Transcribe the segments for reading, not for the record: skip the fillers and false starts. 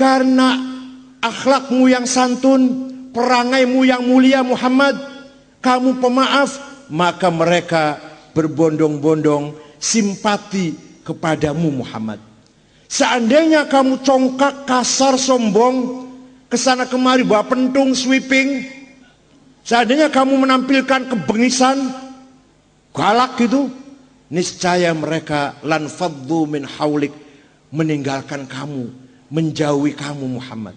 karena akhlakmu yang santun, perangaimu yang mulia Muhammad, kamu pemaaf, maka mereka berbondong-bondong simpati kepadamu Muhammad. Seandainya kamu congkak, kasar, sombong, kesana kemari bawa pentung, sweeping, seandainya kamu menampilkan kebengisan, galak gitu, niscaya mereka lan faddu min haulik, meninggalkan kamu, menjauhi kamu Muhammad.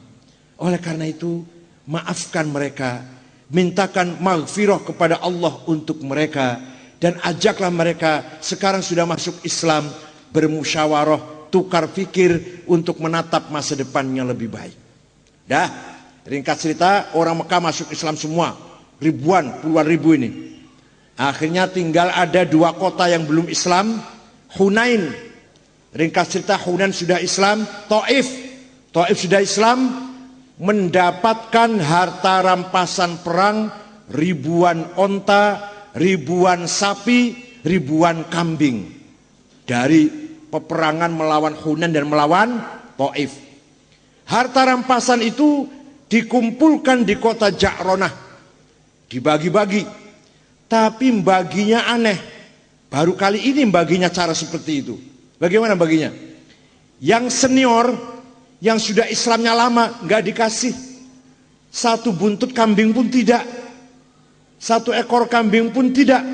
Oleh karena itu, maafkan mereka, mintakan maghfirah kepada Allah untuk mereka, dan ajaklah mereka sekarang sudah masuk Islam, bermusyawarah, tukar fikir untuk menatap masa depannya lebih baik. Dah, ringkas cerita, orang Mekah masuk Islam semua, ribuan, puluhan ribu ini. Akhirnya tinggal ada 2 kota yang belum Islam, Hunain. Ringkas cerita, Hunain sudah Islam, Taif sudah Islam, mendapatkan harta rampasan perang, ribuan onta, ribuan sapi, ribuan kambing dari peperangan melawan Hunain dan melawan Taif. Harta rampasan itu dikumpulkan di kota Ja'ronah, dibagi-bagi. Tapi baginya aneh, baru kali ini baginya cara seperti itu. Bagaimana baginya? Yang senior, yang sudah Islamnya lama, nggak dikasih. 1 buntut kambing pun tidak, 1 ekor kambing pun tidak.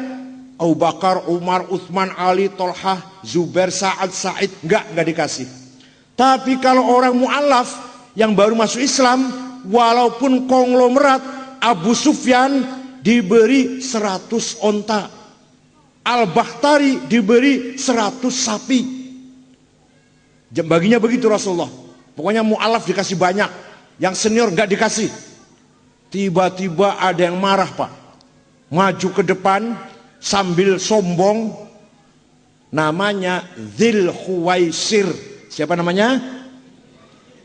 Abu Bakar, Umar, Utsman, Ali, Tolhah, Zubair, Sa'ad, Sa'id, nggak dikasih. Tapi kalau orang mu'alaf yang baru masuk Islam, walaupun konglomerat, Abu Sufyan diberi 100 onta, Al-Bakhtari diberi 100 sapi. Baginya begitu Rasulullah. Pokoknya mu'alaf dikasih banyak, yang senior nggak dikasih. Tiba-tiba ada yang marah Pak, maju ke depan sambil sombong, namanya Dzul Khuwaisir. Siapa namanya?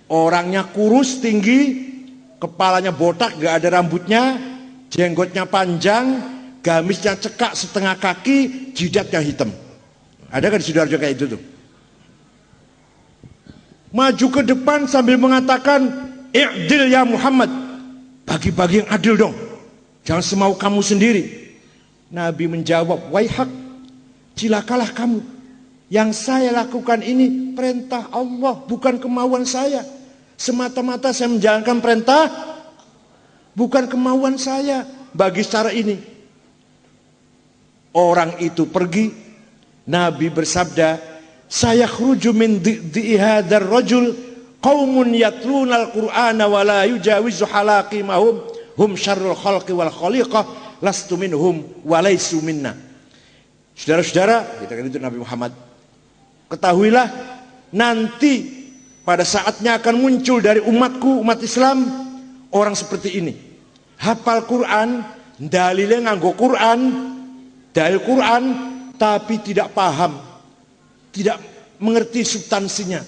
Orangnya kurus, tinggi, kepalanya botak, gak ada rambutnya, jenggotnya panjang, gamisnya cekak setengah kaki, jidatnya hitam. Ada kan di Sidoarjo kayak itu tuh? Maju ke depan sambil mengatakan, "I'dil ya Muhammad." Bagi-bagi yang adil dong, jangan semau kamu sendiri. Nabi menjawab, "Waihak, cilakalah kamu. Yang saya lakukan ini perintah Allah, bukan kemauan saya. Semata-mata saya menjalankan perintah, bukan kemauan saya bagi cara ini." Orang itu pergi. Nabi bersabda, "Saya khruju min dhi'i hadzal rajul qaumun yatlunal qur'ana wa la yujawizu halaqimahum hum syarrul khalqi wal khaliqah lastu minhum wa laisu minna." Saudara-saudara, katakan itu Nabi Muhammad, ketahuilah nanti pada saatnya akan muncul dari umatku, umat Islam, orang seperti ini. Hafal Quran, dalilnya nganggo Quran, dalil Quran, tapi tidak paham, tidak mengerti substansinya.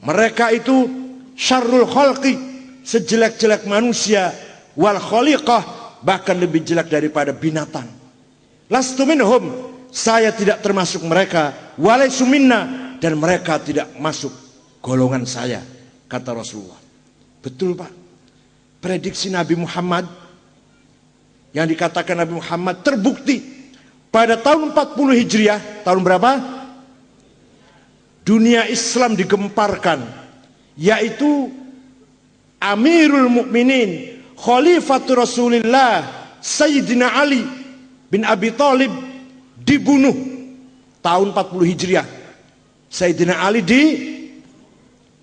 Mereka itu syarrul khalqi, sejelek-jelek manusia, wal khaliqah, bahkan lebih jelek daripada binatang. Lastu minhum, saya tidak termasuk mereka, walaisu minna, dan mereka tidak masuk golongan saya, kata Rasulullah. Betul Pak, prediksi Nabi Muhammad yang dikatakan Nabi Muhammad terbukti pada tahun 40 Hijriah. Tahun berapa? Dunia Islam digemparkan, yaitu Amirul Mukminin, Khalifatul Rasulullah, Sayyidina Ali bin Abi Thalib dibunuh tahun 40 Hijriah. Sayyidina Ali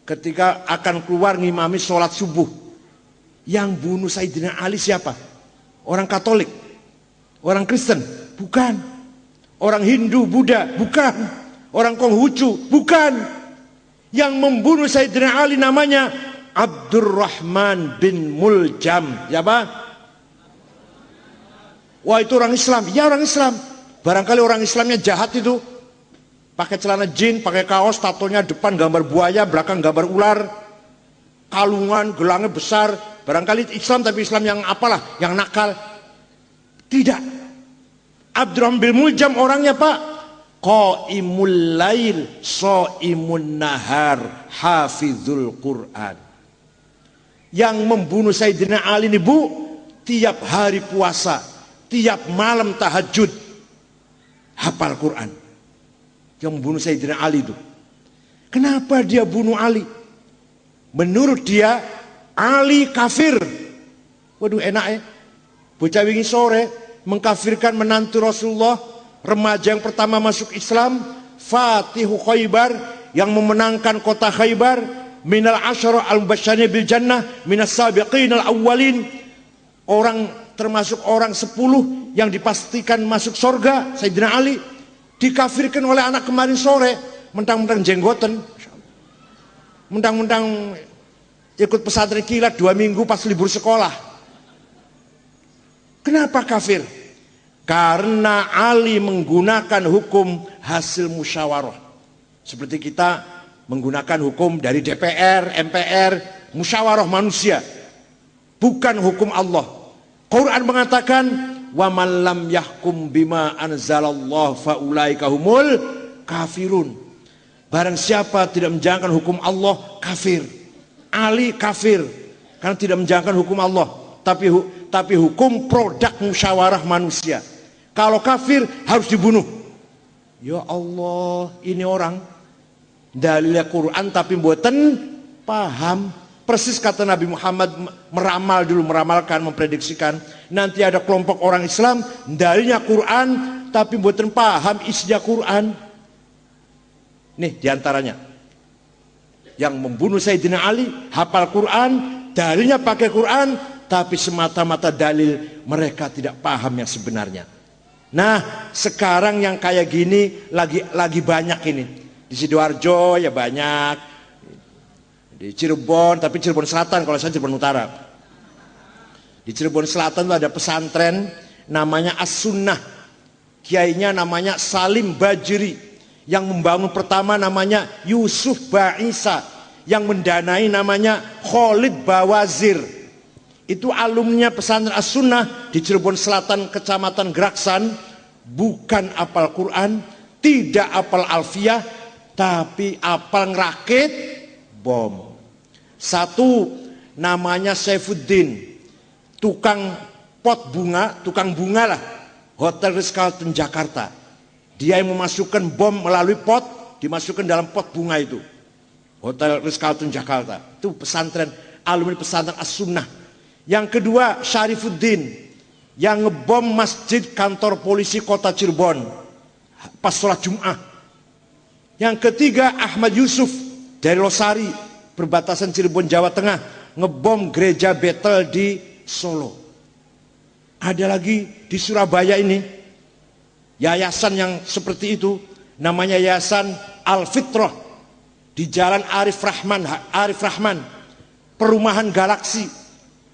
ketika akan keluar ngimami sholat subuh. Yang bunuh Sayyidina Ali siapa? Orang Katolik, orang Kristen? Bukan. Orang Hindu, Buddha? Bukan. Orang Konghucu? Bukan. Yang membunuh Sayyidina Ali namanya Abdurrahman bin Muljam. Siapa? Wah, itu orang Islam. Ya, orang Islam. Barangkali orang Islamnya jahat itu, pakai celana jin, pakai kaos, tatonya depan gambar buaya, belakang gambar ular, kalungan, gelangnya besar. Barangkali Islam, tapi Islam yang apalah, yang nakal. Tidak. Abdurrahman bin Muljam orangnya Pak, qaimul lail, shaimun nahar, hafizul Quran. Yang membunuh Sayyidina Ali ini Bu, tiap hari puasa, tiap malam tahajud, hafal Quran. Yang membunuh Sayyidina Ali itu. Kenapa dia bunuh Ali? Menurut dia Ali kafir. Waduh enak ya. Bocah wingi sore mengkafirkan menantu Rasulullah, remaja yang pertama masuk Islam, Fatihu Khaybar, yang memenangkan kota Khaybar, minal asyara al-mubasysyirina bil jannah, minas sabiqin al-awwalin. Orang termasuk orang 10 yang dipastikan masuk surga, Sayyidina Ali dikafirkan oleh anak kemarin sore, mentang-mentang jenggoten, mentang-mentang ikut pesantren kilat 2 minggu pas libur sekolah. Kenapa kafir? Karena Ali menggunakan hukum hasil musyawarah. Seperti kita menggunakan hukum dari DPR, MPR, musyawarah manusia. Bukan hukum Allah. Quran mengatakan, wa man lam yahkum bima anzalallah faulaika humul kafirun. Barang siapa tidak menjalankan hukum Allah, kafir. Ali kafir karena tidak menjalankan hukum Allah, tapi hukum produk musyawarah manusia. Kalau kafir harus dibunuh. Ya Allah, ini orang dalilnya Quran tapi mboten paham. Persis kata Nabi Muhammad meramalkan, memprediksikan nanti ada kelompok orang Islam dalilnya Quran tapi mboten paham isinya Quran. Nih diantaranya yang membunuh Sayyidina Ali hafal Quran, dalilnya pakai Quran, tapi semata-mata dalil mereka tidak paham yang sebenarnya. Nah sekarang yang kayak gini lagi banyak ini. Di Sidoarjo ya banyak, di Cirebon, tapi Cirebon Selatan, kalau saya Cirebon Utara. Di Cirebon Selatan itu ada pesantren namanya As-Sunnah, kiainya namanya Salim Bajri. Yang membangun pertama namanya Yusuf Ba'isa, yang mendanai namanya Khalid Bawazir. Itu alumninya pesantren As-Sunnah di Cirebon Selatan, Kecamatan Geraksan. Bukan apal Quran, tidak apal alfiyah, tapi apal ngerakit bom. Satu namanya Saifuddin, tukang pot bunga, tukang bunga lah, Hotel Ritz-Carlton Jakarta. Dia yang memasukkan bom melalui pot, dimasukkan dalam pot bunga itu. Hotel Ritz-Carlton Jakarta. Itu pesantren, alumni pesantren As-Sunnah. Yang kedua Syarifuddin, yang ngebom masjid kantor polisi kota Cirebon pas sholat Jum'ah. Yang ketiga Ahmad Yusuf dari Losari, perbatasan Cirebon Jawa Tengah, ngebom gereja Betel di Solo. Ada lagi di Surabaya ini yayasan yang seperti itu, namanya Yayasan Al-Fitrah di Jalan Arif Rahman, Perumahan Galaksi,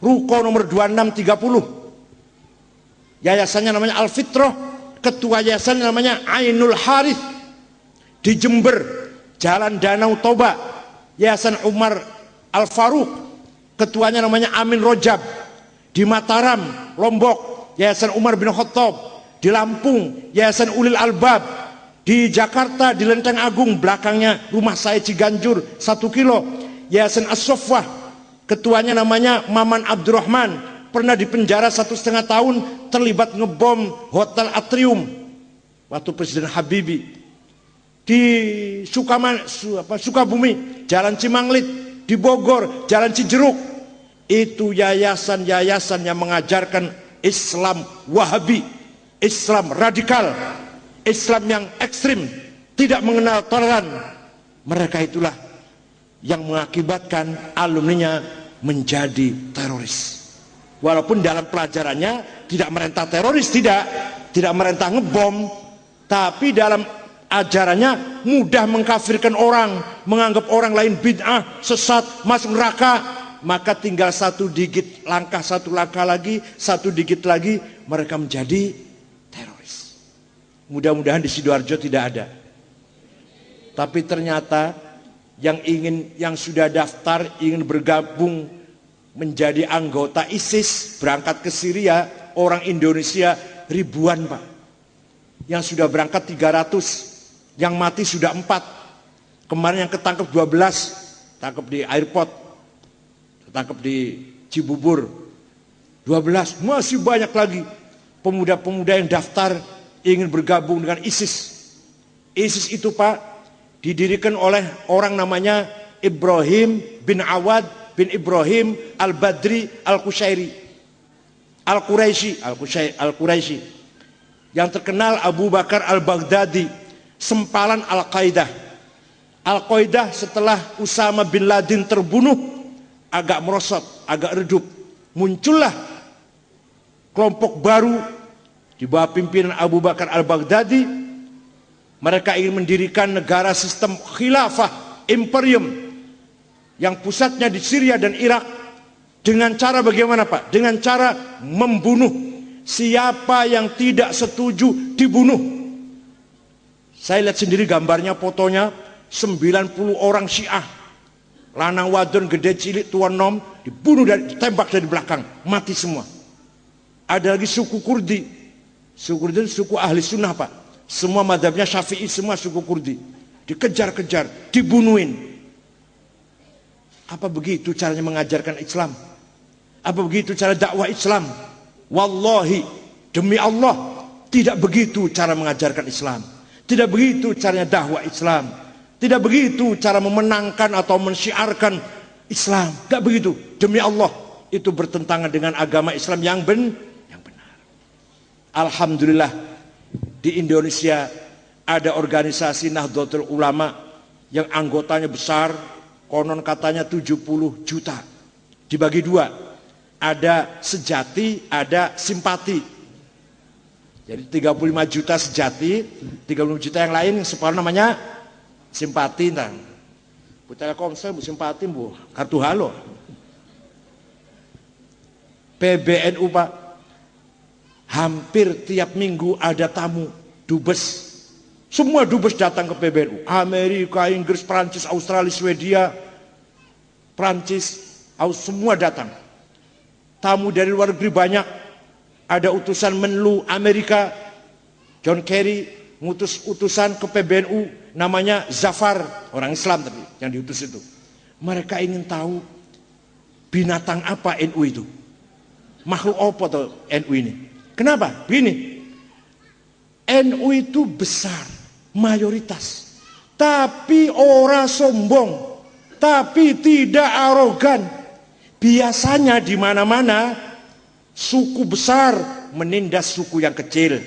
Ruko nomor 2630. Yayasannya namanya Al-Fitrah, ketua yayasan namanya Ainul Harith. Di Jember, Jalan Danau Toba, Yayasan Umar Al-Faruq, ketuanya namanya Amin Rojab. Di Mataram, Lombok, Yayasan Umar bin Khattab. Di Lampung, Yayasan Ulil Albab. Di Jakarta, di Lenteng Agung, belakangnya rumah saya Ciganjur 1 kilo, Yayasan As-Soffah, ketuanya namanya Maman Abdurrahman, pernah dipenjara 1,5 tahun terlibat ngebom Hotel Atrium waktu Presiden Habibie. Di Sukabumi, Jalan Cimanglit. Di Bogor, Jalan Cijeruk. Itu yayasan-yayasan yang mengajarkan Islam Wahabi, Islam radikal, Islam yang ekstrim, tidak mengenal toleran. Mereka itulah yang mengakibatkan alumninya menjadi teroris. Walaupun dalam pelajarannya tidak merentah teroris, tidak merentah ngebom, tapi dalam ajarannya mudah mengkafirkan orang, menganggap orang lain bid'ah, sesat, masuk neraka. Maka tinggal satu langkah lagi, satu digit lagi, mereka menjadi teroris. Mudah-mudahan di Sidoarjo tidak ada. Tapi ternyata yang sudah daftar ingin bergabung menjadi anggota ISIS, berangkat ke Syria, orang Indonesia ribuan Pak. Yang sudah berangkat 300, yang mati sudah 4. Kemarin yang ketangkep 12, tangkep di airport. Ketangkep di Cibubur. 12, masih banyak lagi pemuda-pemuda yang daftar ingin bergabung dengan ISIS. ISIS itu Pak didirikan oleh orang namanya Ibrahim bin Awad bin Ibrahim Al-Badri Al-Qushairi Al-Quraisy. Yang terkenal Abu Bakar Al-Baghdadi, sempalan Al-Qaeda. Al-Qaeda setelah Usama bin Laden terbunuh agak merosot, agak redup. Muncullah kelompok baru di bawah pimpinan Abu Bakar Al-Baghdadi. Mereka ingin mendirikan negara sistem khilafah, imperium yang pusatnya di Syria dan Irak. Dengan cara bagaimana Pak? Dengan cara membunuh. Siapa yang tidak setuju dibunuh. Saya lihat sendiri gambarnya, fotonya, 90 orang Syiah, lanang wadon gede cilik tua nom, dibunuh dan ditembak dari belakang, mati semua. Ada lagi suku Kurdi. Suku Kurdi itu suku ahli sunnah Pak. Semua madhabnya Syafi'i, semua suku Kurdi dikejar-kejar, dibunuhin. Apa begitu caranya mengajarkan Islam? Apa begitu cara dakwah Islam? Wallahi, demi Allah, tidak begitu cara mengajarkan Islam. Tidak begitu caranya dakwah Islam. Tidak begitu cara memenangkan atau mensyiarkan Islam. Tidak begitu. Demi Allah, itu bertentangan dengan agama Islam yang benar. Alhamdulillah, di Indonesia ada organisasi Nahdlatul Ulama yang anggotanya besar, konon katanya 70 juta. Dibagi dua, ada sejati, ada simpati. Jadi 35 juta sejati, 35 juta yang lain yang separuh namanya simpati. Nah, Bu Telkomsel, Bu simpati, Bu kartu halo. PBNU Pak, hampir tiap minggu ada tamu dubes. Semua dubes datang ke PBNU. Amerika, Inggris, Prancis, Australia, Swedia, Prancis, semua datang. Tamu dari luar negeri banyak. Ada utusan Menlu Amerika, John Kerry, ngutus utusan ke PBNU, namanya Zafar, orang Islam tapi yang diutus itu. Mereka ingin tahu binatang apa NU itu. Makhluk apa tuh NU ini? Kenapa? Begini, NU itu besar, mayoritas, tapi ora sombong, tapi tidak arogan. Biasanya di mana-mana suku besar menindas suku yang kecil,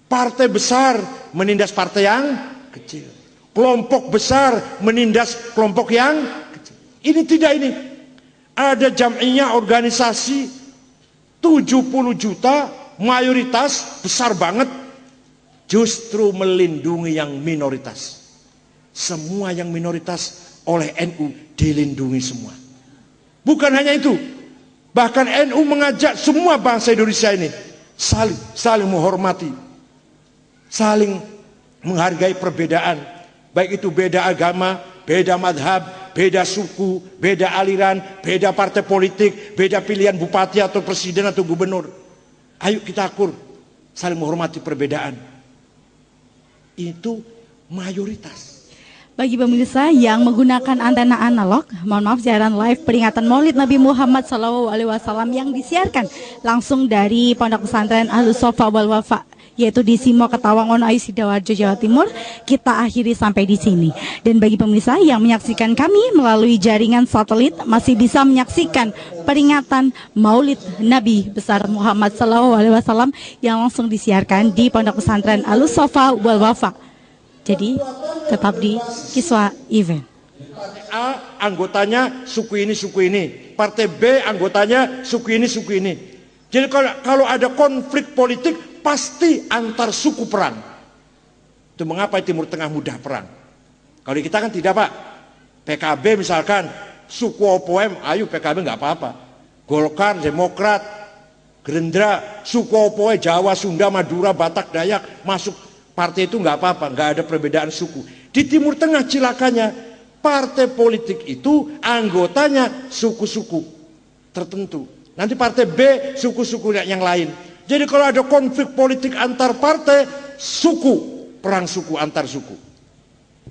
partai besar menindas partai yang kecil, kelompok besar menindas kelompok yang kecil. Ini tidak, ini ada jam'iyah organisasi 70 juta, mayoritas besar banget, justru melindungi yang minoritas. Semua yang minoritas oleh NU dilindungi semua. Bukan hanya itu, bahkan NU mengajak semua bangsa Indonesia ini saling menghormati, saling menghargai perbedaan, baik itu beda agama, beda madhab, beda suku, beda aliran, beda partai politik, beda pilihan bupati atau presiden atau gubernur. Ayo kita akur, saling menghormati perbedaan. Itu mayoritas. Bagi pemirsa yang menggunakan antena analog, mohon maaf, siaran live peringatan Maulid Nabi Muhammad SAW yang disiarkan langsung dari Pondok Pesantren Ahlus Sofa wal Wafa, yaitu di Simo Ketawang, Ayu, Sidoarjo, Jawa Timur, kita akhiri sampai di sini. Dan bagi pemirsa yang menyaksikan kami melalui jaringan satelit, masih bisa menyaksikan peringatan Maulid Nabi besar Muhammad SAW yang langsung disiarkan di Pondok Pesantren Ahlus Sofa wal Wafa. Jadi tetap di Kiswa Event. Partai A anggotanya suku ini, partai B anggotanya suku ini. Jadi kalau ada konflik politik pasti antar suku perang. Itu mengapa Timur Tengah mudah perang. Kalau kita kan tidak Pak. PKB misalkan suku opoem, ayo PKB nggak apa-apa. Golkar, Demokrat, Gerindra, suku opoe Jawa, Sunda, Madura, Batak, Dayak masuk partai itu nggak apa-apa, nggak ada perbedaan suku. Di Timur Tengah cilakanya partai politik itu anggotanya suku-suku tertentu. Nanti partai B suku-suku yang lain. Jadi kalau ada konflik politik antar partai, suku, perang suku antar suku.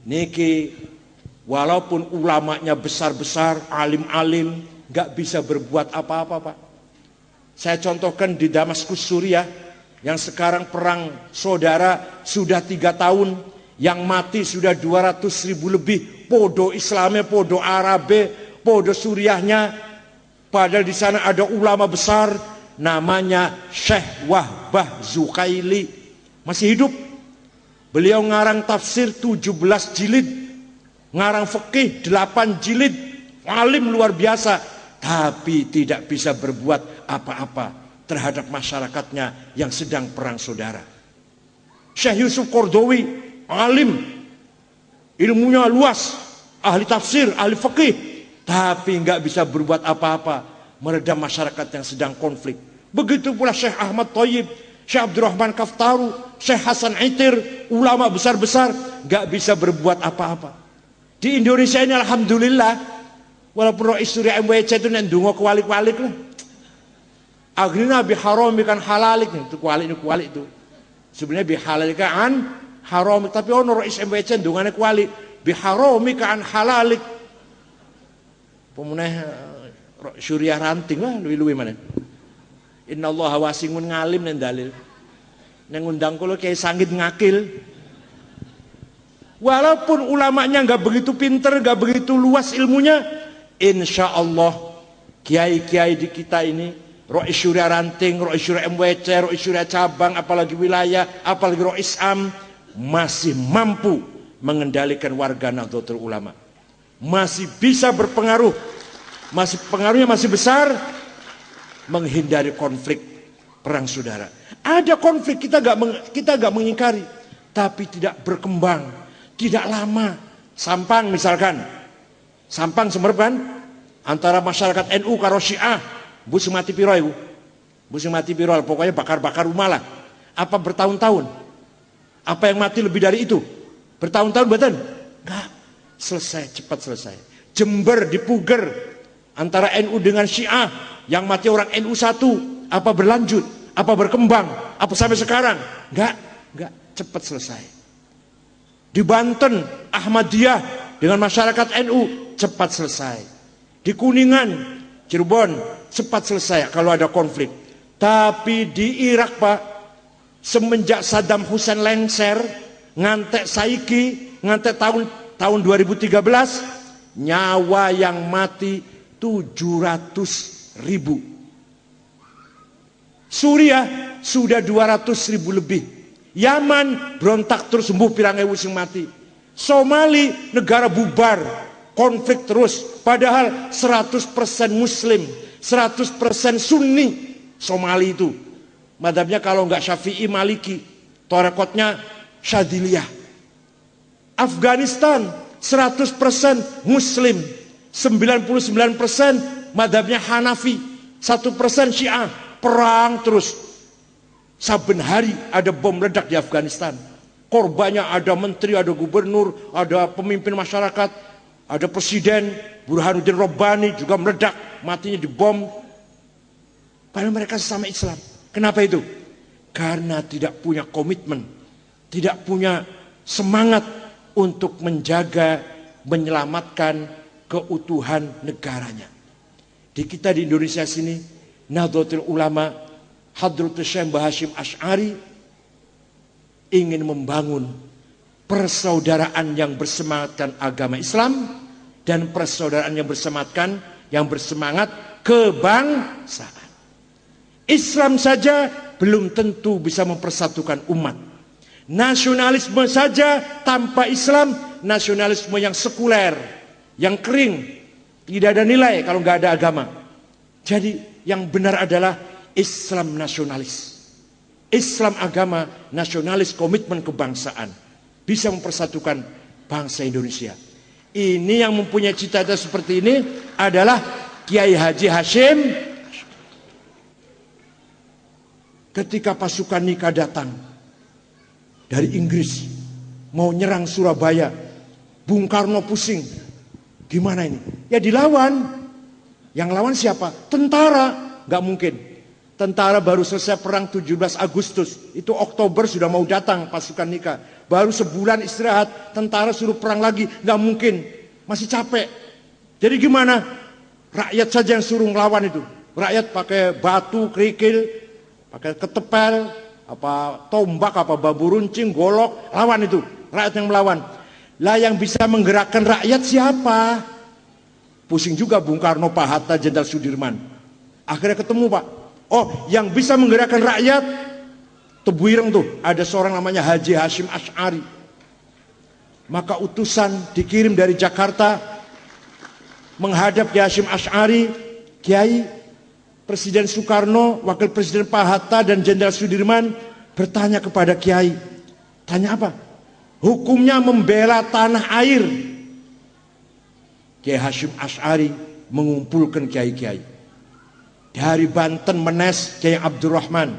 Niki walaupun ulamanya besar-besar, alim-alim, nggak bisa berbuat apa-apa, Pak. Saya contohkan di Damaskus, Suriah, yang sekarang perang saudara sudah 3 tahun, yang mati sudah 200.000 lebih, podo Islamnya, podo Arabe, podo Suriahnya. Padahal di sana ada ulama besar, namanya Syekh Wahbah Zukaili, masih hidup. Beliau ngarang tafsir 17 jilid, ngarang fikih 8 jilid, alim luar biasa. Tapi tidak bisa berbuat apa-apa terhadap masyarakatnya yang sedang perang saudara. Syekh Yusuf Qaradawi, alim, ilmunya luas, ahli tafsir, ahli fikih, tapi nggak bisa berbuat apa-apa meredam masyarakat yang sedang konflik. Begitu pula Syekh Ahmad Thayyib, Syekh Abdurrahman Kaftaru, Syekh Hasan Itir, ulama besar-besar, nggak bisa berbuat apa-apa. Di Indonesia ini alhamdulillah, walaupun Rais Surya MWC itu nendungo kualik-kualik lah. Akhirnya biharamikan halalik, itu kualik itu. Sebenarnya bihalalikan haram, tapi ono Rais MWC ndungane kualik, biharamikan halalik. Pemenah Surya ranting lah, luwi-luwi mana. Inna Allah wasingun ngalim nen dalil. Neng undang kula kayak sangit ngakil. Walaupun ulamanya nggak begitu pinter, nggak begitu luas ilmunya, insya Allah kiai-kiai di kita ini, Rois Syuriah Ranting, Rois Syuriah MWC, Rois Syuriah Cabang, apalagi wilayah, apalagi Rois Am, masih mampu mengendalikan warga Nahdlatul Ulama, masih bisa berpengaruh, masih pengaruhnya masih besar, menghindari konflik perang saudara. Ada konflik, kita nggak mengingkari, tapi tidak berkembang, tidak lama. Sampang misalkan, Sampang Semerep kan, antara masyarakat NU karo Syiah, bu semati piro ibu, bu semati piro, pokoknya bakar-bakar rumah lah. Apa bertahun-tahun? Apa yang mati lebih dari itu? Bertahun-tahun betul? Enggak, selesai, cepat selesai. Jember di Puger, antara NU dengan Syiah, yang mati orang NU satu, apa berlanjut? Apa berkembang? Apa sampai sekarang? Enggak, cepat selesai. Di Banten, Ahmadiyah dengan masyarakat NU, cepat selesai. Di Kuningan, Cirebon, cepat selesai kalau ada konflik. Tapi di Irak, Pak, semenjak Saddam Hussein lengser, ngantek saiki, ngantek tahun 2013, nyawa yang mati 700.000. Suriah sudah 200.000 lebih. Yaman berontak terus, sembuh pirang ewu sing mati. Somali negara bubar, konflik terus. Padahal 100% Muslim, 100% Sunni. Somali itu madhabnya kalau nggak Syafi'i Maliki, torekotnya Syadiliyah. Afghanistan 100% Muslim, 99% madhabnya Hanafi, 1% Syiah. Perang terus, saben hari ada bom meledak di Afghanistan. Korbannya ada menteri, ada gubernur, ada pemimpin masyarakat, ada presiden. Burhanuddin Rabbani juga meledak, matinya di bom. Padahal mereka sesama Islam. Kenapa itu? Karena tidak punya komitmen, tidak punya semangat untuk menjaga, menyelamatkan keutuhan negaranya. Di kita di Indonesia sini, Nahdlatul Ulama Hadratus Syekh Mbah Hasyim Asy'ari ingin membangun persaudaraan yang bersemangatkan agama Islam dan persaudaraan yang bersemangat kebangsaan. Islam saja belum tentu bisa mempersatukan umat. Nasionalisme saja tanpa Islam, nasionalisme yang sekuler, yang kering, tidak ada nilai kalau nggak ada agama. Jadi yang benar adalah Islam nasionalis. Islam agama nasionalis, komitmen kebangsaan. Bisa mempersatukan bangsa Indonesia. Ini yang mempunyai cita-cita seperti ini adalah Kiai Haji Hasyim. Ketika pasukan Nika datang dari Inggris, mau nyerang Surabaya, Bung Karno pusing. Gimana ini? Ya dilawan. Yang lawan siapa? Tentara. Gak mungkin. Tentara baru selesai perang 17 Agustus. Itu Oktober sudah mau datang pasukan Nika. Baru sebulan istirahat, tentara suruh perang lagi. Gak mungkin. Masih capek. Jadi gimana? Rakyat saja yang suruh melawan itu. Rakyat pakai batu, kerikil, pakai ketepel, apa tombak, apa babu runcing, golok, lawan itu. Rakyat yang melawan. Lah yang bisa menggerakkan rakyat siapa? Pusing juga Bung Karno, Pak Hatta, Jenderal Sudirman. Akhirnya ketemu Pak. Oh, yang bisa menggerakkan rakyat Tebuireng tuh ada seorang namanya Haji Hasyim Asy'ari. Maka utusan dikirim dari Jakarta menghadap Kiai Hasyim Asy'ari. Kiai, Presiden Soekarno, Wakil Presiden Pak Hatta dan Jenderal Sudirman bertanya kepada Kiai. Tanya apa? Hukumnya membela tanah air. Kiai Hasyim Asy'ari mengumpulkan kiai-kiai. Dari Banten Menes Kiai Abdurrahman,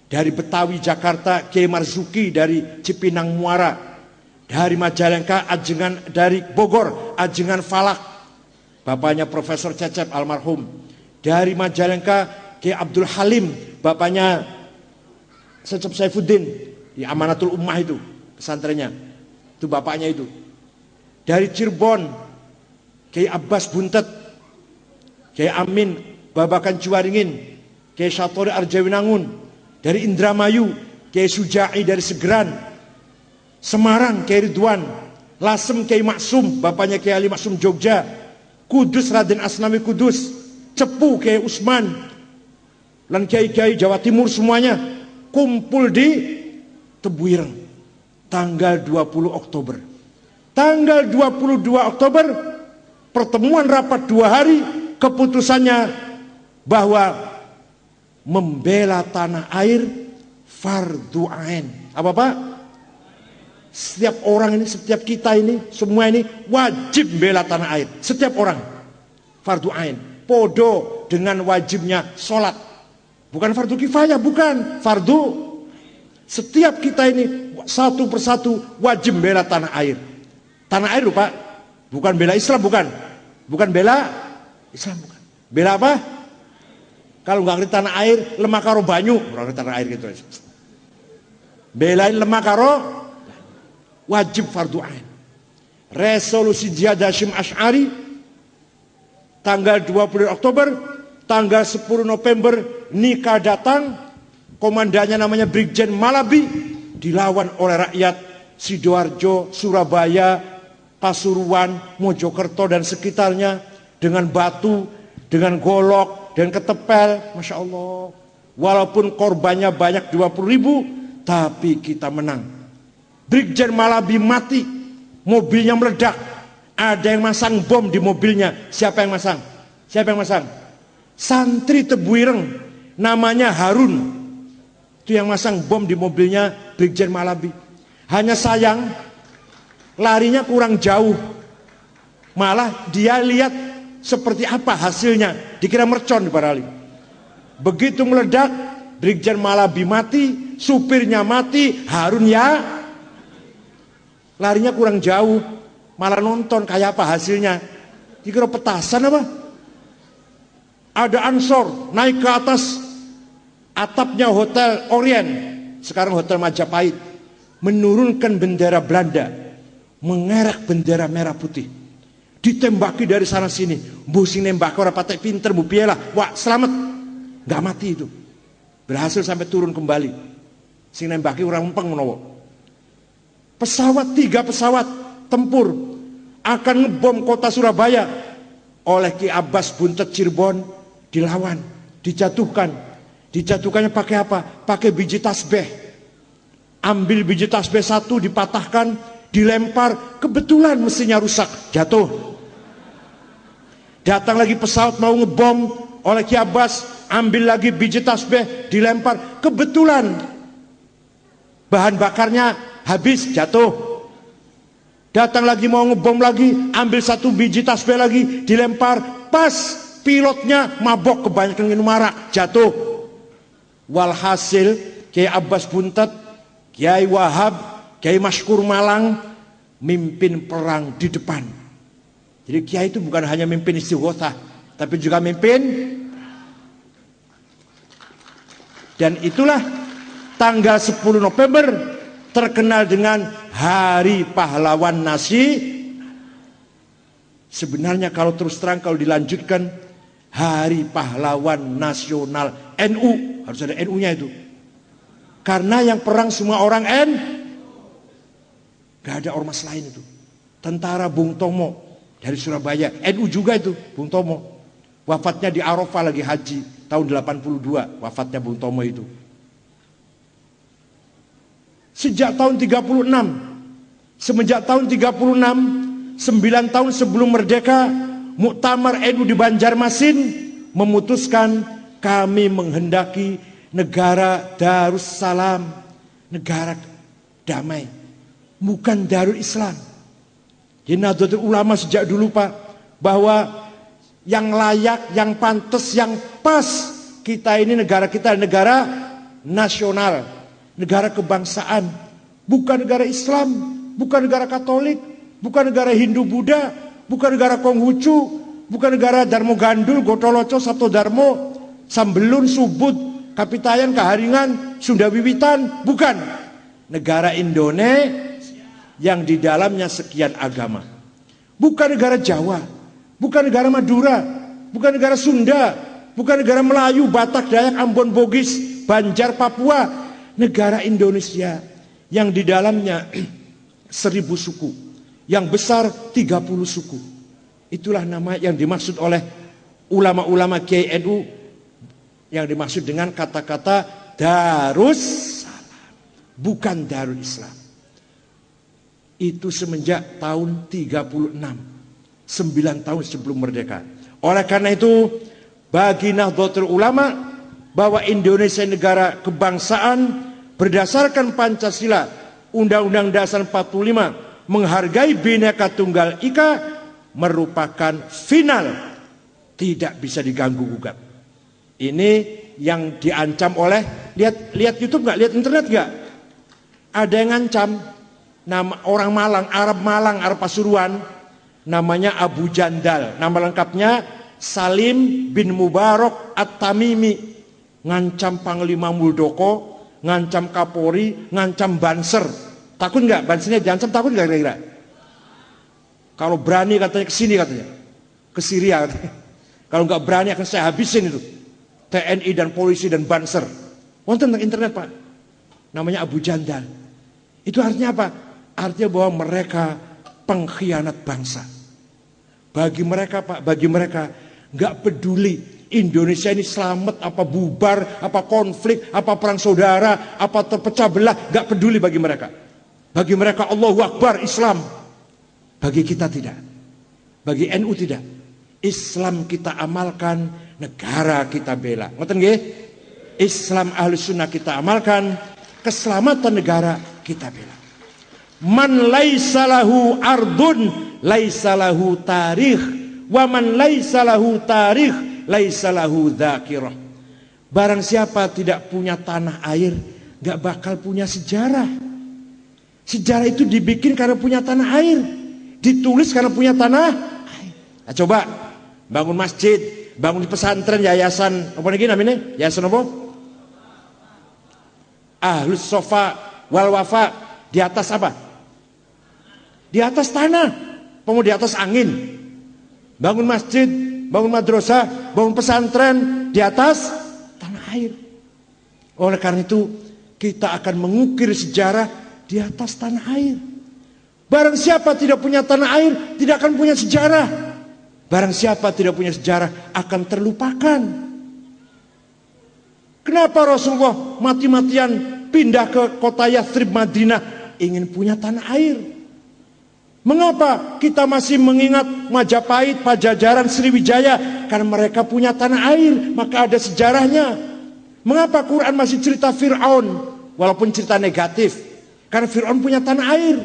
dari Betawi Jakarta Kiai Marzuki dari Cipinang Muara, dari Majalengka Ajengan, dari Bogor Ajengan Falak, bapaknya Profesor Cecep almarhum. Dari Majalengka Kiai Abdul Halim, bapaknya Cecep Saifuddin di Amanatul Ummah itu, pesantrennya. Itu bapaknya itu. Dari Cirebon Kiai Abbas Buntet, Kiai Amin Babakan Ciwaringin, Kiai Satori Arjawinangun. Dari Indramayu Kiai Suja'i dari Segeran. Semarang Kiai Ridwan. Lasem Kiai Maksum, bapaknya Kiai Ali Maksum Jogja. Kudus Raden Asnawi Kudus. Cepu Kiai Usman. Dan kiai-kiai Jawa Timur semuanya kumpul di Tebuireng tanggal 20 Oktober. Tanggal 22 Oktober pertemuan rapat 2 hari, keputusannya bahwa membela tanah air fardu ain. Apa Pak? Setiap orang ini, setiap kita ini, semua ini wajib membela tanah air. Setiap orang fardu ain. Podo dengan wajibnya sholat. Bukan fardu kifayah, bukan. Fardu. Setiap kita ini satu persatu wajib membela tanah air. Tanah air loh Pak. Bukan bela Islam, bukan. Bukan bela Islam, bukan. Bela apa? Kalau nggak ngerti tanah air, lemah karo banyu. Orang ngerti tanah air gitu. Belain lemah karo wajib fardu ain. Resolusi Jihad Hasyim Asy'ari tanggal 20 Oktober, tanggal 10 November nikah datang, komandannya namanya Brigjen Malabi, dilawan oleh rakyat Sidoarjo, Surabaya, Pasuruan, Mojokerto dan sekitarnya dengan batu, dengan golok, dan ketepel. Masya Allah. Walaupun korbannya banyak 20.000, tapi kita menang. Brigjen Malabi mati, mobilnya meledak. Ada yang masang bom di mobilnya. Siapa yang masang? Siapa yang masang? Santri Tebuireng, namanya Harun. Itu yang masang bom di mobilnya Brigjen Malabi. Hanya sayang larinya kurang jauh. Malah dia lihat seperti apa hasilnya. Dikira mercon di Barali. Begitu meledak, Brigjen Malabi mati, supirnya mati, Harun ya larinya kurang jauh. Malah nonton kayak apa hasilnya. Dikira petasan apa? Ada Ansor naik ke atas atapnya Hotel Orient, sekarang Hotel Majapahit, menurunkan bendera Belanda, mengerek bendera merah putih. Ditembaki dari sana sini. Mbuh sing nembak ora patek pinter mbuh piye lah. Wah, selamat. Enggak mati itu. Berhasil sampai turun kembali. Sing nembaki ora empeng menawa. Pesawat 3 pesawat tempur akan ngebom kota Surabaya. Oleh Ki Abbas Buntet Cirebon dilawan, dijatuhkan. Dijatuhkannya pakai apa? Pakai biji tasbih. Ambil biji tasbih 1 dipatahkan, dilempar, kebetulan mesinnya rusak, jatuh. Datang lagi pesawat mau ngebom oleh Ki Abbas, ambil lagi biji tasbih, dilempar, kebetulan bahan bakarnya habis, jatuh. Datang lagi mau ngebom lagi, ambil 1 biji tasbih lagi, dilempar, pas pilotnya mabok kebanyakan minum arak, jatuh. Walhasil Kiai Abbas Buntet, Kiai Wahab, Kiai Maskur Malang mimpin perang di depan. Jadi Kiai itu bukan hanya mimpin istighotsah, tapi juga mimpin. Dan itulah tanggal 10 November terkenal dengan Hari Pahlawan Nasional. Sebenarnya kalau terus terang kalau dilanjutkan Hari Pahlawan Nasional NU. Harus ada NU-nya itu. Karena yang perang semua orang gak ada ormas lain itu. Tentara Bung Tomo dari Surabaya, NU juga itu Bung Tomo. Wafatnya di Arafah lagi haji tahun 82, wafatnya Bung Tomo itu. Sejak tahun 36, semenjak tahun 36, 9 tahun sebelum merdeka, Muktamar NU di Banjarmasin memutuskan kami menghendaki negara Darussalam, negara damai, bukan Darul Islam. Jadi Nahdlatul Ulama sejak dulu Pak, bahwa yang layak, yang pantas, yang pas, kita ini negara kita negara nasional, negara kebangsaan, bukan negara Islam, bukan negara Katolik, bukan negara Hindu Buddha, bukan negara Konghucu, bukan negara Darmo Gandul, Gotoloco, Sabto Darmo, Sambelun, Subud, Kapitayan, Kaharingan, Sunda Wiwitan, bukan. Negara Indonesia yang di dalamnya sekian agama. Bukan negara Jawa, bukan negara Madura, bukan negara Sunda, bukan negara Melayu, Batak, Dayak, Ambon, Bugis, Banjar, Papua. Negara Indonesia yang di dalamnya 1000 suku, yang besar 30 suku. Itulah nama yang dimaksud oleh ulama-ulama Kiai NU, yang dimaksud dengan kata-kata Darussalam, bukan Darul Islam. Itu semenjak tahun 36, 9 tahun sebelum merdeka. Oleh karena itu, bagi Nahdlatul Ulama, bahwa Indonesia negara kebangsaan berdasarkan Pancasila, Undang-Undang Dasar 45, menghargai Bhinneka Tunggal Ika, merupakan final, tidak bisa diganggu gugat. Ini yang diancam oleh, lihat YouTube nggak, lihat internet nggak? Ada yang ngancam, nama orang Malang, Arab Pasuruan, namanya Abu Jandal, nama lengkapnya Salim bin Mubarak At-Tamimi, ngancam Panglima Muldoko, ngancam Kapolri, ngancam Banser. Takut nggak? Bansernya diancam, takut nggak kira-kira? Kalau berani katanya kesini, katanya ke Syria katanya. Kalau nggak berani akan saya habisin itu TNI dan polisi dan Banser. Wonten tentang internet Pak, namanya Abu Jandal. Itu artinya apa? Artinya bahwa mereka pengkhianat bangsa. Bagi mereka Pak, bagi mereka nggak peduli Indonesia ini selamat apa bubar, apa konflik, apa perang saudara, apa terpecah belah, nggak peduli bagi mereka. Bagi mereka Allahu Akbar, Islam. Bagi kita tidak. Bagi NU tidak. Islam kita amalkan, negara kita bela. Ngoten nggih? Islam Ahlus Sunnah kita amalkan, keselamatan negara kita bela. Man laisa lahu ardun laisa lahu tarikh, wa man laisa lahu tarikh laisa lahu dzakirah. Barang siapa tidak punya tanah air, gak bakal punya sejarah. Sejarah itu dibikin karena punya tanah air, ditulis karena punya tanah air. Nah, coba bangun masjid, bangun pesantren, yayasan apa lagi namanya? Yayasan apa? Ahlus Sofa wal Wafa. Di atas apa? Di atas tanah, di atas angin. Bangun masjid, bangun madrasah, bangun pesantren di atas tanah air. Oleh karena itu kita akan mengukir sejarah di atas tanah air. Barang siapa tidak punya tanah air, tidak akan punya sejarah. Barang siapa tidak punya sejarah akan terlupakan. Kenapa Rasulullah mati-matian pindah ke kota Yathrib Madinah? Ingin punya tanah air. Mengapa kita masih mengingat Majapahit, Pajajaran, Sriwijaya? Karena mereka punya tanah air, maka ada sejarahnya. Mengapa Quran masih cerita Fir'aun, walaupun cerita negatif? Karena Fir'aun punya tanah air.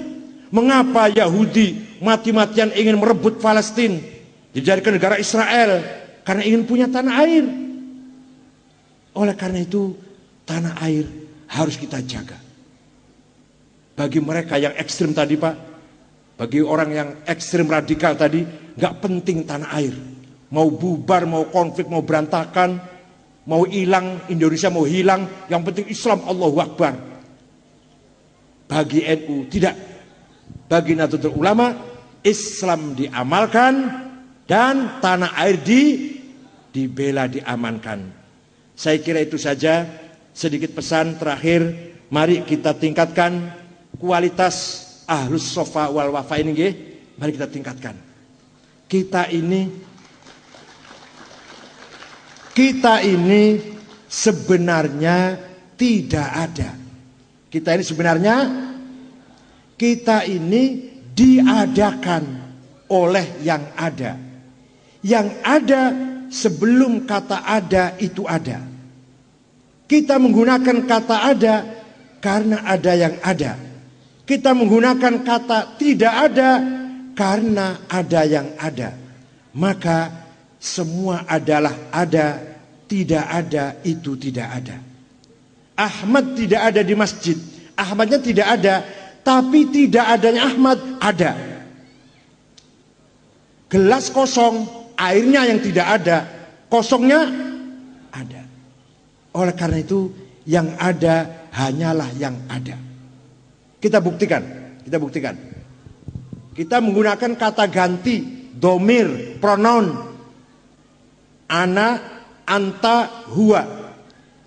Mengapa Yahudi mati-matian ingin merebut Palestina, dijadikan negara Israel? Karena ingin punya tanah air. Oleh karena itu tanah air harus kita jaga. Bagi mereka yang ekstrim tadi Pak, bagi orang yang ekstrim radikal tadi, gak penting tanah air. Mau bubar, mau konflik, mau berantakan, mau hilang, Indonesia mau hilang, yang penting Islam, Allahu Akbar. Bagi NU tidak. Bagi Nahdlatul Ulama, Islam diamalkan dan tanah air dibela, diamankan. Saya kira itu saja sedikit pesan terakhir. Mari kita tingkatkan kualitas Ahlus Shoffa wal Wafa ini nggih. Mari kita tingkatkan. Kita ini sebenarnya tidak ada. Kita ini diadakan oleh yang ada. Yang ada sebelum kata ada itu ada. Kita menggunakan kata ada karena ada yang ada. Kita menggunakan kata tidak ada karena ada yang ada. Maka semua adalah ada, tidak ada itu tidak ada. Ahmad tidak ada di masjid. Ahmadnya tidak ada, tapi tidak adanya Ahmad ada. Gelas kosong, airnya yang tidak ada, kosongnya ada. Oleh karena itu yang ada hanyalah yang ada. Kita buktikan. Kita menggunakan kata ganti, domir, pronoun. Ana, anta, huwa.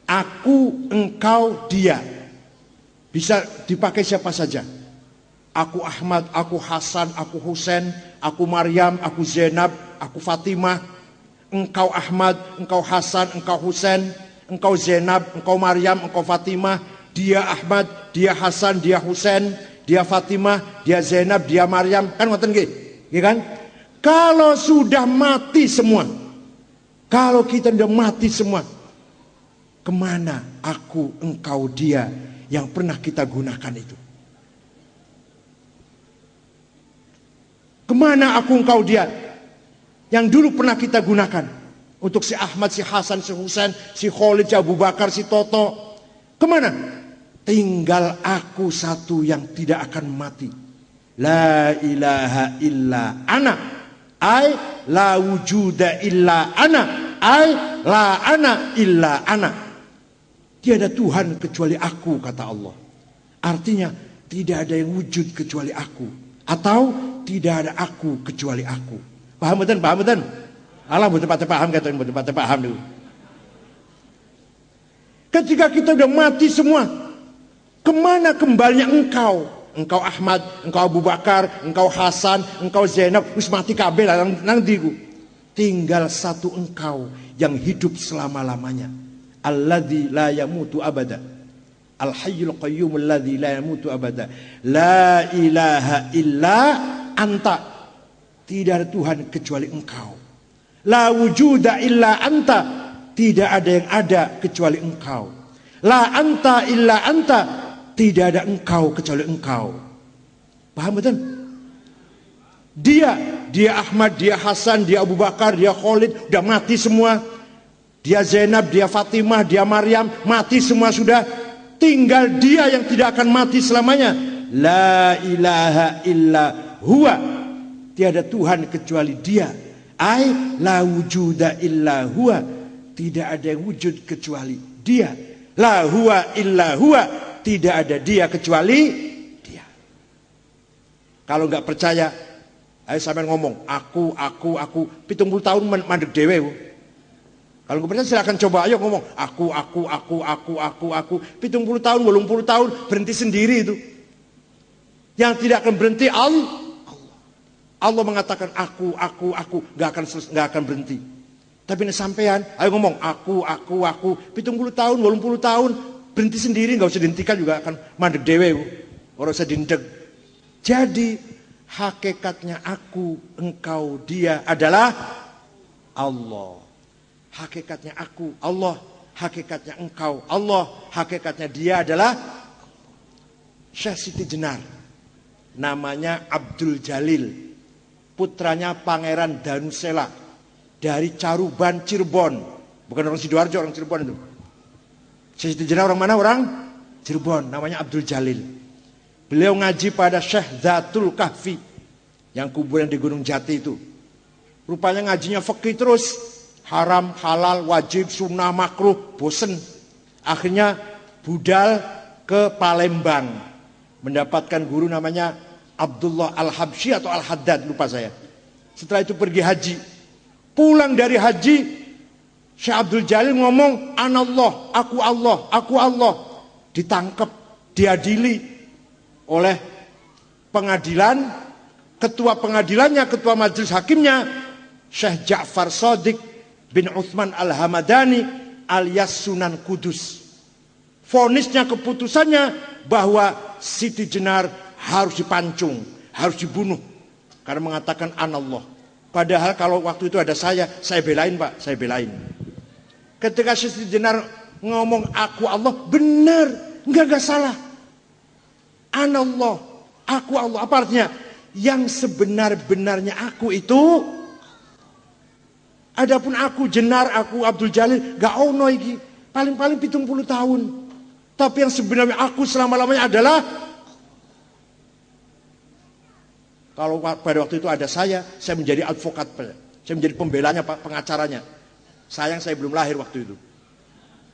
Aku, engkau, dia. Bisa dipakai siapa saja. Aku Ahmad, aku Hasan, aku Husain, aku Maryam, aku Zainab, aku Fatimah. Engkau Ahmad, engkau Hasan, engkau Husain, engkau Zainab, engkau Maryam, engkau Fatimah. Dia Ahmad, dia Hasan, dia Husain, dia Fatimah, dia Zainab, dia Maryam. Kan ngoten nggih? Nggih kan? Kalau sudah mati semua, kalau kita sudah mati semua, kemana aku, engkau, dia yang pernah kita gunakan itu? Kemana aku, engkau, dia yang dulu pernah kita gunakan untuk si Ahmad, si Hasan, si Husain, si Khalid, si Abu Bakar, si Toto? Kemana? Tinggal aku satu yang tidak akan mati. La ilaha illa ana, ay la wujuda illa ana, ay la ana illa ana. Tiada Tuhan kecuali aku, kata Allah. Artinya tidak ada yang wujud kecuali aku, atau tidak ada aku kecuali aku. Paham betul? Allah betul paham, kata betul paham dulu. Ketika kita udah mati semua, kemana kembalinya engkau? Engkau Ahmad, engkau Abu Bakar, engkau Hasan, engkau Zainab, wis mati kabeh lah nang ndiku. Tinggal satu engkau yang hidup selama-lamanya. Alladzi la yamutu abada. Al-hayyul qayyum alladzi la yamutu abada. La ilaha illa anta. Tidak ada Tuhan kecuali engkau. La wujuda illa anta. Tidak ada yang ada kecuali engkau. La anta illa anta. Tidak ada engkau kecuali engkau. Paham betul? Dia Ahmad, dia Hasan, dia Abu Bakar, dia Khalid, udah mati semua. Dia Zainab, dia Fatimah, dia Maryam, mati semua sudah. Tinggal dia yang tidak akan mati selamanya. La ilaha illa huwa. Tiada Tuhan kecuali dia. Ai la wujuda illa huwa. Tidak ada yang wujud kecuali dia. La huwa illa huwa. Tidak ada dia kecuali dia. Kalau nggak percaya, ayo sampean ngomong, aku. 70 tahun mandek dewe. Kalau nggak percaya silakan coba, ayo ngomong, aku. 70 tahun, 80 tahun berhenti sendiri itu. Yang tidak akan berhenti Allah. Allah mengatakan aku, nggak akan berhenti. Tapi nek sampean, ayo ngomong, aku. 70 tahun, 80 tahun berhenti sendiri, nggak usah dihentikan juga akan mandek dewe, orang usah dindek. Jadi hakikatnya aku, engkau, dia adalah Allah. Hakikatnya aku, Allah. Hakikatnya engkau, Allah. Hakikatnya dia adalah Syekh Siti Jenar. Namanya Abdul Jalil, putranya Pangeran Danusela dari Caruban, Cirebon. Bukan orang Sidoarjo, orang Cirebon itu. Syekh Siti Jenar orang mana? Orang Cirebon, namanya Abdul Jalil. Beliau ngaji pada Syekh Zatul Kahfi yang kuburan di Gunung Jati itu. Rupanya ngajinya fikih terus, haram, halal, wajib, sunnah, makruh, bosen. Akhirnya budal ke Palembang, mendapatkan guru namanya Abdullah Al-Habsyi atau Al-Haddad, lupa saya. Setelah itu pergi haji. Pulang dari haji, Syekh Abdul Jalil ngomong anallah, aku Allah, aku Allah. Ditangkap, diadili oleh pengadilan, ketua pengadilannya, ketua majelis hakimnya Syekh Ja'far Shadiq bin Uthman Al-Hamadani alias Sunan Kudus. Vonisnya, keputusannya bahwa Siti Jenar harus dipancung, harus dibunuh karena mengatakan anallah. Padahal kalau waktu itu ada saya belain Pak, saya belain. Ketika Siti Jenar ngomong aku Allah, benar, enggak salah. Anallah, aku Allah. Apa artinya? Yang sebenar-benarnya aku itu, adapun aku Jenar, aku Abdul Jalil, gak ono iki. Paling-paling 70 tahun. Tapi yang sebenarnya aku selama-lamanya adalah, kalau pada waktu itu ada saya menjadi advokat, saya menjadi pembelanya, Pak, pengacaranya. Sayang saya belum lahir waktu itu.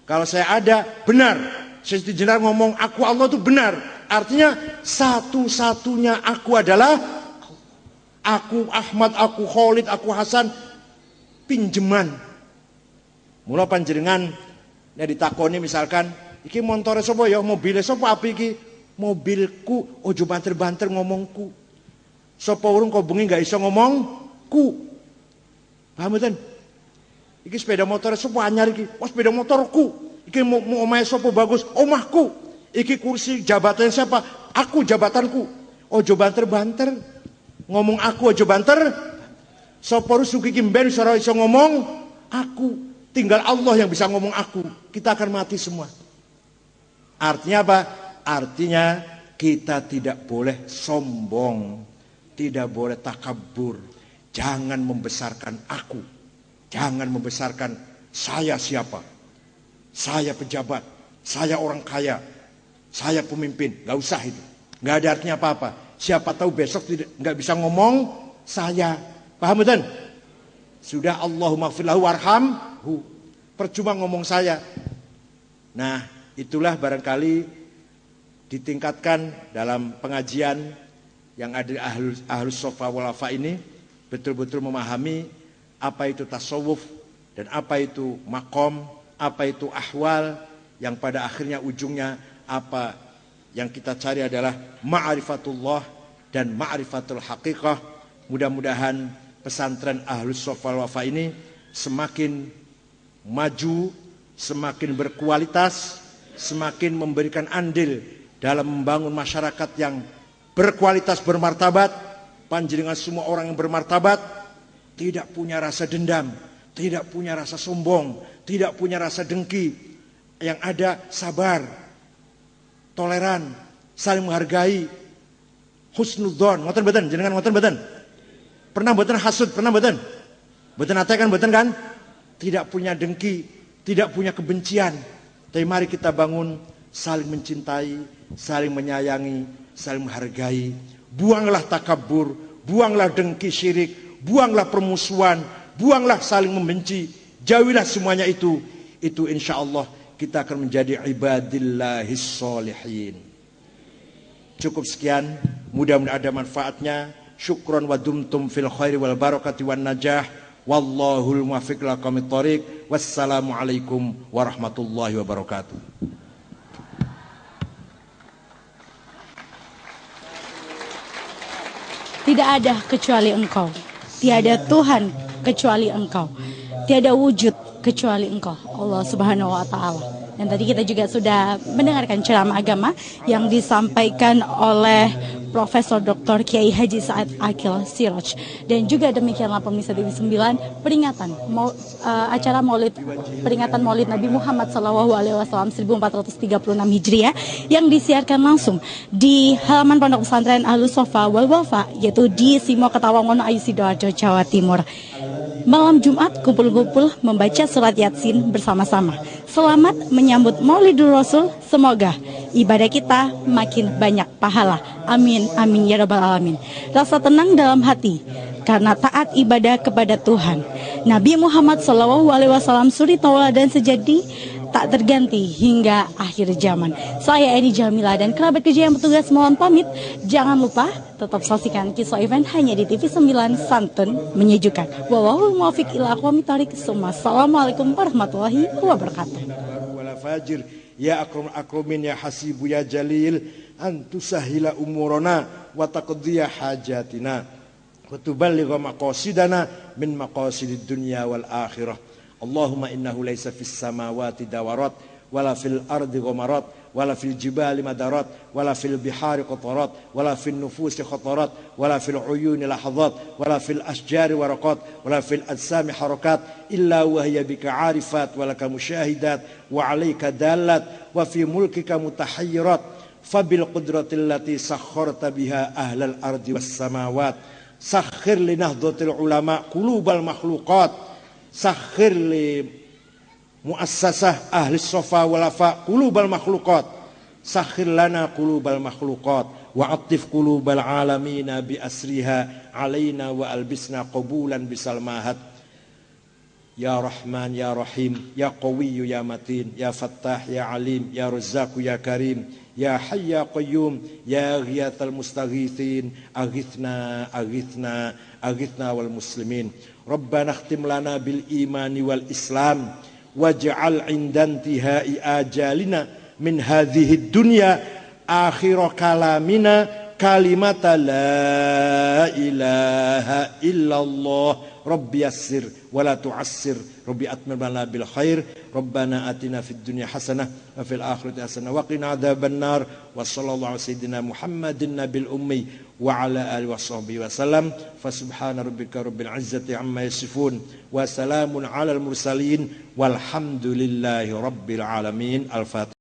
Kalau saya ada, benar. Siti Jenar ngomong aku Allah itu benar. Artinya satu-satunya aku adalah aku Ahmad, aku Khalid, aku Hasan, pinjeman. Mula panjenengan nek ditakoni misalkan, iki montore sapa ya, mobile sapa api iki? Mobilku, ojo banter-banter ngomongku. Sapa urung kok bengi gak iso ngomongku. Paham mboten? Iki sepeda motor sapa anyar iki? Oh, sepeda motorku. Iki mau omahe sapa bagus? Omahku. Iki kursi jabatan siapa? Aku, jabatanku. Ojo banter-banter. Ngomong aku ojo banter. Sapa rusuki iki mben ora iso ngomong aku. Tinggal Allah yang bisa ngomong aku. Kita akan mati semua. Artinya apa? Artinya kita tidak boleh sombong. Tidak boleh takabur. Jangan membesarkan aku. Jangan membesarkan saya siapa. Saya pejabat. Saya orang kaya. Saya pemimpin. Gak usah itu. Gak ada artinya apa-apa. Siapa tahu besok gak bisa ngomong saya. Paham betul? Sudah Allahumma gfirlahu warhamhu. Percuma ngomong saya. Nah, itulah barangkali ditingkatkan dalam pengajian yang ada ahlus sofa wal wafa ini. Betul-betul memahami apa itu tasawuf dan apa itu makom, apa itu ahwal, yang pada akhirnya ujungnya apa yang kita cari adalah ma'rifatullah dan ma'rifatul haqiqah. Mudah-mudahan pesantren Ahlus Sofa wal Wafa ini semakin maju, semakin berkualitas, semakin memberikan andil dalam membangun masyarakat yang berkualitas, bermartabat. Panjenengan semua orang yang bermartabat, tidak punya rasa dendam, tidak punya rasa sombong, tidak punya rasa dengki. Yang ada sabar, toleran, saling menghargai, husnudzon. Ngoten mboten jenengan, ngoten mboten? Pernah mboten hasud, pernah mboten? Mboten ate kan mboten kan? Tidak punya dengki, tidak punya kebencian. Tapi mari kita bangun saling mencintai, saling menyayangi, saling menghargai. Buanglah takabur, buanglah dengki syirik, buanglah permusuhan, buanglah saling membenci, jauhilah semuanya itu. Itu insya Allah kita akan menjadi ibadillahis sholihin. Cukup sekian, mudah-mudahan ada manfaatnya. Syukron wa dumtum fil khairi wal barakati wan najah. Wallahul muwaffiq ila aqwamit thoriq. Wassalamualaikum warahmatullahi wabarakatuh. Tidak ada kecuali Engkau. Tiada Tuhan kecuali Engkau. Tiada wujud kecuali Engkau, Allah Subhanahu wa taala. Dan tadi kita juga sudah mendengarkan ceramah agama yang disampaikan oleh Profesor Dr. Kiai Haji Sa'ad Akil Siraj. Dan juga demikianlah pemirsa TV 9 peringatan acara Maulid, peringatan Maulid Nabi Muhammad SAW 1436 Hijriah yang disiarkan langsung di halaman Pondok Pesantren Ahlus Sofa wal Wafa, yaitu di Simo Ketawangono Ayu Sidoarjo, Jawa Timur. Malam Jumat kumpul-kumpul membaca surat Yasin bersama-sama. Selamat menyambut Maulidul Rasul. Semoga ibadah kita makin banyak pahala. Amin, amin ya rabbal alamin. Rasa tenang dalam hati karena taat ibadah kepada Tuhan. Nabi Muhammad SAW suri tauladan sejati, tak terganti hingga akhir zaman. Saya Eni Jamila dan kerabat kerja yang bertugas mohon pamit. Jangan lupa tetap saksikan Kisah Event hanya di TV 9 Santun Menyejukkan. Wallahul muwaffiq ila aqwamit thoriq. Assalamualaikum warahmatullahi wabarakatuh. Fajir ya akram akramin ya hasibu ya jalil antusahila umurana wa taqdiya hajatina wa tuballigha maqasidana min maqasidid dunya wal akhirah. Allahumma innahu laysa fis samawati dawarat wala fil ardi ghamarat wala fil jibali madarat wala fil bihari qatarat wala fil nufusi khatarat wala fil uyuni lahadhat wala fil asjari waraqat wala fil ajsami harakat illa wa hiya bika arifat walaka musyahidat wa alayka dalat wa fi mulkika mutahayyirat fabil qudratil lati sakharta biha ahlal ardi was samawat sakhir li nahdhatil ulama qulubal makhluqat sakhir li muassasah ahli sofa walafa qulubal makhluqat sakhir lana qulubal makhluqat wa atif qulubal alamina bi asriha alaina wa albisna qabulan bisalmahat ya rahman ya rahim ya qawiyyu ya matin ya fattah ya alim ya razzaq ya karim ya hayy ya qayyum ya ghiyathal mustaghithin aghithna aghithna aghithna wal muslimin rabbana khtim lana bil imani wal islam waj'al 'inda intihai ajalina min hadhihi dunya akhir kalamina kalimata la ilaha illallah rabbi yassir wa la tu'assir rabbi atmim lana bil khair rabbana atina fid dunya hasanah wa fil akhirati hasanah wa qina adzaban nar wa sallallahu ala sayyidina muhammadin nabil ummi wa ala alihi washabbihi wasallam fa subhana rabbika rabbil izzati amma yasifun wa salamun alal mursalin walhamdulillahi rabbil alamin. Al-Fatihah.